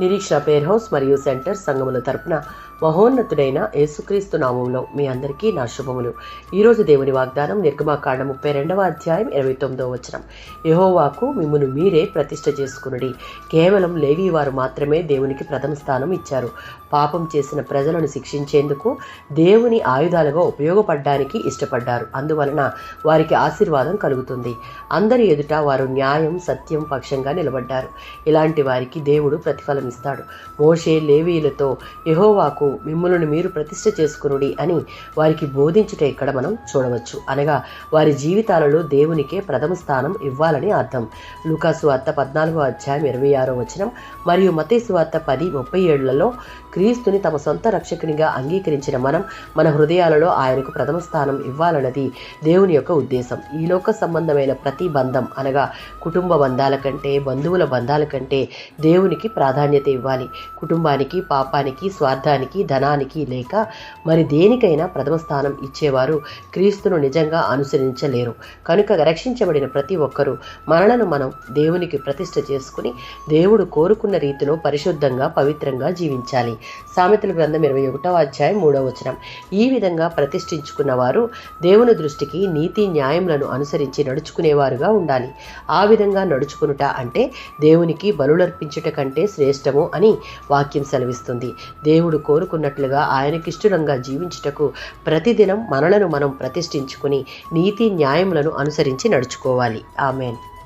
నిరీక్షణ పేర్ హౌస్ మరియు సెంటర్ సంఘముల తరపున మహోన్నతుడైన యేసుక్రీస్తు నామములో మీ అందరికీ నా శుభములు. ఈరోజు దేవుని వాగ్దానం నిర్గమాకాండం 32వ అధ్యాయం 29వ వచనం. యెహోవాకు మిమ్మును మీరే ప్రతిష్ఠ చేసుకునుడి. కేవలం లేవీ వారు మాత్రమే దేవునికి ప్రథమ స్థానం ఇచ్చారు. పాపం చేసిన ప్రజలను శిక్షించేందుకు దేవుని ఆయుధాలుగా ఉపయోగపడడానికి ఇష్టపడ్డారు. అందువలన వారికి ఆశీర్వాదం కలుగుతుంది. అందరి ఎదుట వారు న్యాయం సత్యం పక్షంగా నిలబడ్డారు. ఇలాంటి వారికి దేవుడు ప్రతిఫలం ఇస్తాడు. మోషే లేవీయులతో యెహోవాకు మిమ్ములను మీరు ప్రతిష్ఠ చేసుకునుడి అని వారికి బోధించుట ఇక్కడ మనం చూడవచ్చు. అనగా వారి జీవితాలలో దేవునికే ప్రథమ స్థానం ఇవ్వాలని అర్థం. లూకా సువార్త 14వ అధ్యాయం 26వ వచనం మరియు మత్తయి సువార్త 10:37లలో క్రీస్తుని తమ సొంత రక్షకునిగా అంగీకరించిన మనం మన హృదయాలలో ఆయనకు ప్రథమ స్థానం ఇవ్వాలన్నది దేవుని యొక్క ఉద్దేశం. ఈ లోక సంబంధమైన ప్రతి బంధం అనగా కుటుంబ బంధాల కంటే బంధువుల బంధాల కంటే దేవునికి ప్రాధాన్యత ఇవ్వాలి. కుటుంబానికి పాపానికి స్వార్థానికి ధనానికి లేక మరి దేనికైనా ప్రథమ స్థానం ఇచ్చేవారు క్రీస్తును నిజంగా అనుసరించలేరు. కనుక రక్షించబడిన ప్రతి ఒక్కరూ మనలను మనం దేవునికి ప్రతిష్ఠ చేసుకుని దేవుడు కోరుకున్న రీతిలో పరిశుద్ధంగా పవిత్రంగా జీవించాలి. సామెతల గ్రంథం 21వ అధ్యాయం 3వ వచనం. ఈ విధంగా ప్రతిష్ఠించుకున్న వారు దేవుని దృష్టికి నీతి న్యాయములను అనుసరించి నడుచుకునేవారుగా ఉండాలి. ఆ విధంగా నడుచుకునుట అంటే దేవునికి బలులర్పించుట కంటే శ్రేష్టము అని వాక్యం సెలవిస్తుంది. దేవుడు కోరుకున్నట్లుగా ఆయనకిష్టంగా జీవించుటకు ప్రతిదినం మనలను మనం ప్రతిష్ఠించుకుని నీతి న్యాయములను అనుసరించి నడుచుకోవాలి. ఆమేన్.